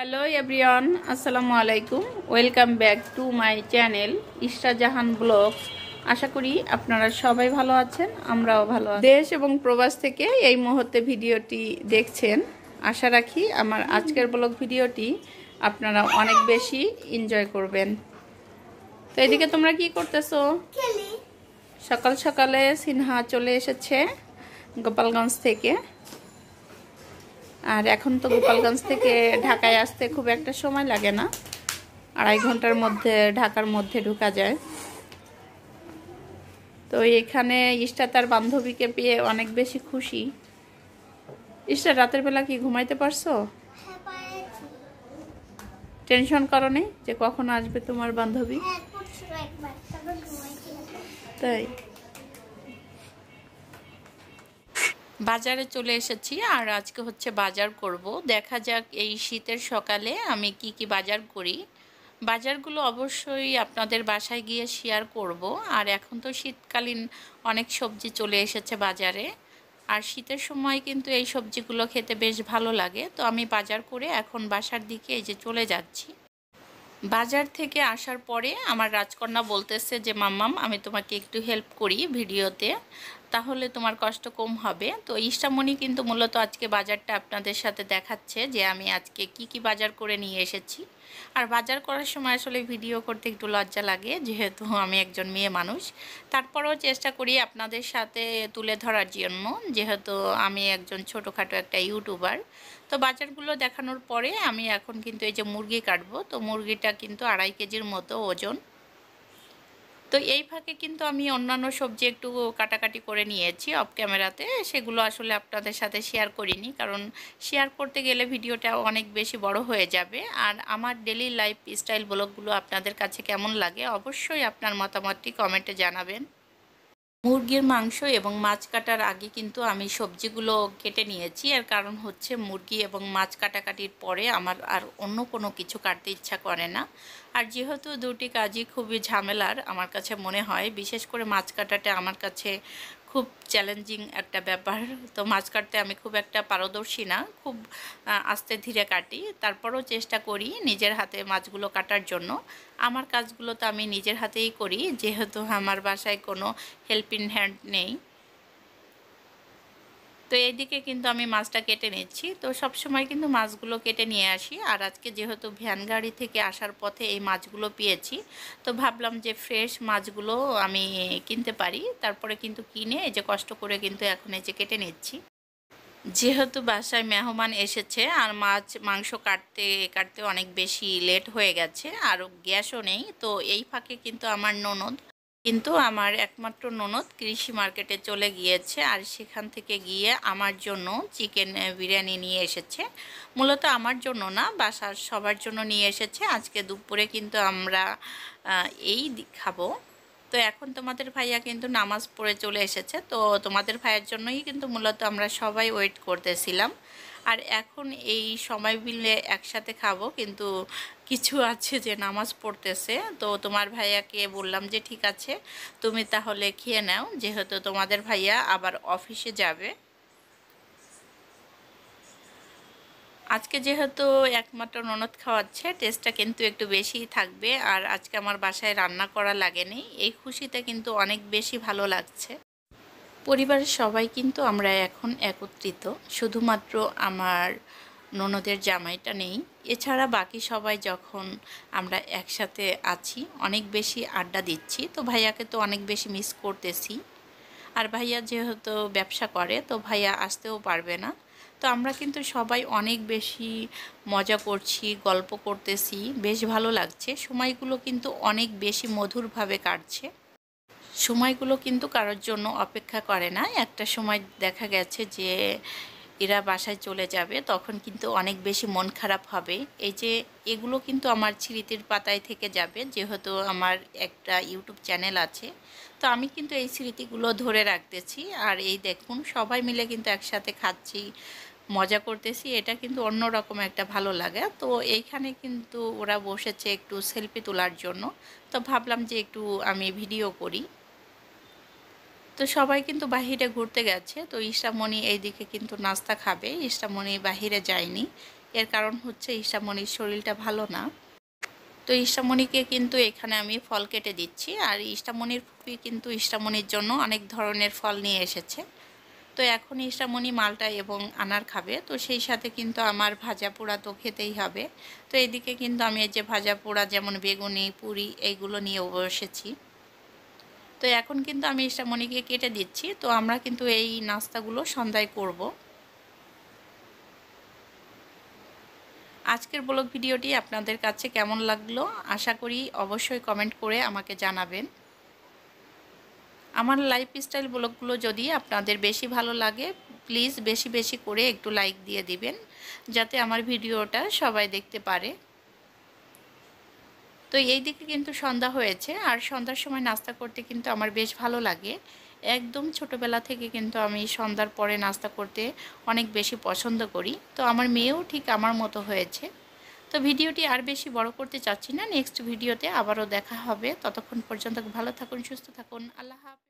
Hello everyone, আসসালামু আলাইকুম। Welcome back to my channel Ishra Jahan vlogs. আশা করি আপনারা সবাই ভালো আছেন, আমরাও ভালো আছি। দেশ এবং প্রবাস থেকে এই মুহূর্তে ভিডিওটি দেখছেন। আশা রাখি আমার আজকের ব্লগ ভিডিওটি আপনারা অনেক বেশি এনজয় করবেন। তো এদিকে তোমরা কি করতেছো? সকাল সকালে সিনহা চলে এসেছে গোপালগঞ্জ থেকে। আর এখন তো গোপালগঞ্জ থেকে ঢাকায় আসতে খুব একটা সময় লাগে না, 2.5 ঘন্টার মধ্যে ঢাকার মধ্যে ঢোকা যায়। তো এখানে ইশরা তার বান্ধবীকে পেয়ে অনেক বেশি খুশি। ইশরা, রাতের বেলা কি ঘুমাইতে পারছো? টেনশন করো নি যে কখন আসবে তোমার বান্ধবী? তাই বাজারে চলে এসেছি, আর আজকে হচ্ছে বাজার করব। দেখা যাক এই শীতের সকালে আমি কি কি বাজার করি। বাজারগুলো অবশ্যই আপনাদের বাসায় গিয়ে শেয়ার করব। আর এখন তো শীতকালীন অনেক সবজি চলে এসেছে বাজারে, আর শীতের সময় কিন্তু এই সবজিগুলো খেতে বেশ ভালো লাগে। তো আমি বাজার করে এখন বাসার দিকে এই যে চলে যাচ্ছি। বাজার থেকে আসার পরে আমার রাজকন্যা বলতেছে যে মাম্মাম, আমি তোমাকে একটু হেল্প করি ভিডিওতে, তাহলে তোমার কষ্ট কম হবে। তো ইষ্টামণি কিন্তু মূলত আজকে বাজারটা আপনাদের সাথে দেখাচ্ছে যে আমি আজকে কি কি বাজার করে নিয়ে এসেছি। আর বাজার করার সময় আসলে ভিডিও করতে একটু লজ্জা লাগে, যেহেতু আমি একজন মেয়ে মানুষ। তারপরেও চেষ্টা করি আপনাদের সাথে তুলে ধরার জন্য, যেহেতু আমি একজন ছোটোখাটো একটা ইউটিউবার। তো বাজারগুলো দেখানোর পরে আমি এখন কিন্তু এই যে মুরগি কাটবো। তো মুরগিটা কিন্তু 2.5 কেজির মতো ওজন। তো এই ফাঁকে কিন্তু আমি অন্যান্য সবজি একটু কাটাকাটি করে নিয়েছি অফ ক্যামেরাতে। সেগুলো আসলে আপনাদের সাথে শেয়ার করিনি, কারণ শেয়ার করতে গেলে ভিডিওটা অনেক বেশি বড় হয়ে যাবে। আর আমার ডেলি লাইফ স্টাইল ব্লগগুলো আপনাদের কাছে কেমন লাগে অবশ্যই আপনার মতামতটি কমেন্টে জানাবেন। মুরগির মাংস এবং মাছ কাটার আগে কিন্তু আমি সবজিগুলো কেটে নিয়েছি। এর কারণ হচ্ছে মুরগি এবং মাছ কাটাকাটির পরে আমার আর অন্য কোনো কিছু কাটতে ইচ্ছা করে না। আর যেহেতু দুটি কাজই খুবই ঝামেলার আমার কাছে মনে হয়, বিশেষ করে মাছ কাটাটা আমার কাছে খুব চ্যালেঞ্জিং একটা ব্যাপার। তো মাছ কাটতে আমি খুব একটা পারদর্শী না, খুব আস্তে ধীরে কাটি। তারপরও চেষ্টা করি নিজের হাতে মাছগুলো কাটার জন্য। আমার কাজগুলো তো আমি নিজের হাতেই করি, যেহেতু আমার বাসায় কোনো হেল্পিং হ্যান্ড নেই। তো এইদিকে কিন্তু আমি মাছটা কেটে নিচ্ছি। তো সব সময় কিন্তু মাছগুলো কেটে নিয়ে আসি, আর আজকে যেহেতু ভ্যান গাড়ি থেকে আসার পথে এই মাছগুলো পেয়েছি, তো ভাবলাম যে ফ্রেশ মাছগুলো আমি কিনতে পারি। তারপরে কিন্তু কিনে এই যে কষ্ট করে কিন্তু এখন এই যে কেটে নিচ্ছি। যেহেতু বাসায় মেহমান এসেছে আর মাছ মাংস কাটতে কাটতে অনেক বেশি লেট হয়ে গেছে, আর গ্যাসও নেই। তো এই ফাঁকে কিন্তু আমার একমাত্র ননদ কৃষি মার্কেটে চলে গিয়েছে, আর সেখান থেকে গিয়ে আমার জন্য চিকেন বিরিয়ানি নিয়ে এসেছে। মূলত আমার জন্য না, বাসার সবার জন্য নিয়ে এসেছে। আজকে দুপুরে কিন্তু আমরা এই খাবো। তো এখন তোমাদের ভাইয়া কিন্তু নামাজ পড়ে চলে এসেছে, তো তোমাদের ভাইয়ের জন্যই কিন্তু মূলত আমরা সবাই ওয়েট করতেছিলাম। আর এখন এই সময় মিলে একসাথে খাবো, কিন্তু কিছু আছে যে নামাজ পড়তেছে। তো তোমার ভাইয়াকে বললাম যে ঠিক আছে, তুমি তাহলে খেয়ে নাও, যেহেতু তোমাদের ভাইয়া আবার অফিসে যাবে। আজকে যেহেতু একমাত্র ননদ খাওয়াচ্ছে, টেস্টটা কিন্তু একটু বেশিই থাকবে। আর আজকে আমার বাসায় রান্না করা লাগেনি, এই খুশিতে কিন্তু অনেক বেশি ভালো লাগছে। পরিবারের সবাই কিন্তু আমরা এখন একত্রিত, শুধুমাত্র আমার ননদের জামাইটা নেই। এছাড়া বাকি সবাই যখন আমরা একসাথে আছি অনেক বেশি আড্ডা দিচ্ছি। তো ভাইয়াকে তো অনেক বেশি মিস করতেছি। আর ভাইয়া যেহেতু ব্যবসা করে, তো ভাইয়া আসতেও পারবে না। তো আমরা কিন্তু সবাই অনেক বেশি মজা করছি, গল্প করতেছি, বেশ ভালো লাগছে। সময়গুলো কিন্তু অনেক বেশি মধুরভাবে কাটছে। সময়গুলো কিন্তু কারোর জন্য অপেক্ষা করে না। একটা সময় দেখা গেছে যে এরা বাসায় চলে যাবে, তখন কিন্তু অনেক বেশি মন খারাপ হবে। এই যে এগুলো কিন্তু আমার স্মৃতির পাতায় থেকে যাবে, যেহেতু আমার একটা ইউটিউব চ্যানেল আছে। তো আমি কিন্তু এই স্মৃতিগুলো ধরে রাখতেছি। আর এই দেখুন সবাই মিলে কিন্তু একসাথে খাচ্ছি, মজা করতেছি, এটা কিন্তু অন্যরকম একটা ভালো লাগে। তো এইখানে কিন্তু ওরা বসেছে একটু সেলফি তোলার জন্য, তো ভাবলাম যে একটু আমি ভিডিও করি। তো সবাই কিন্তু বাহিরে ঘুরতে গেছে। তো ইশরামণি এইদিকে কিন্তু নাস্তা খাবে, ইশরামণি বাহিরে যায়নি, এর কারণ হচ্ছে ঈশামণির শরীরটা ভালো না। তো ঈশামণিকে কিন্তু এখানে আমি ফল কেটে দিচ্ছি, আর ঈশামণির ফুপি কিন্তু ঈশামণির জন্য অনেক ধরনের ফল নিয়ে এসেছে। তো এখন ঈশামণি মালটা এবং আনার খাবে, তো সেই সাথে কিন্তু আমার ভাজা পোড়া তো খেতেই হবে। তো এদিকে কিন্তু আমি এই যে ভাজা পোড়া যেমন বেগুনি, পুরি এইগুলো নিয়ে বসেছি। তো এখন কিন্তু আমি ঈশামণিকে কেটে দিচ্ছি। তো আমরা কিন্তু এই নাস্তাগুলো সন্ধ্যায় করব। আজকের ব্লগ ভিডিওটি আপনাদের কাছে কেমন লাগলো আশা করি অবশ্যই কমেন্ট করে আমাকে জানাবেন। আমার লাইফস্টাইল ব্লগগুলো যদি আপনাদের বেশি ভালো লাগে প্লিজ বেশি বেশি করে একটু লাইক দিয়ে দিবেন, যাতে আমার ভিডিওটা সবাই দেখতে পারে। তো এই দিকে কিন্তু সন্ধ্যা হয়েছে, আর সন্ধ্যার সময় নাস্তা করতে কিন্তু আমার বেশ ভালো লাগে। একদম ছোটোবেলা থেকে কিন্তু আমি সন্ধ্যার পরে নাস্তা করতে অনেক বেশি পছন্দ করি। তো আমার মেয়েও ঠিক আমার মতো হয়েছে। তো ভিডিওটি আর বেশি বড় করতে চাচ্ছি না, নেক্সট ভিডিওতে আবারও দেখা হবে। ততক্ষণ পর্যন্ত ভালো থাকুন, সুস্থ থাকুন, আল্লাহ হাফেজ।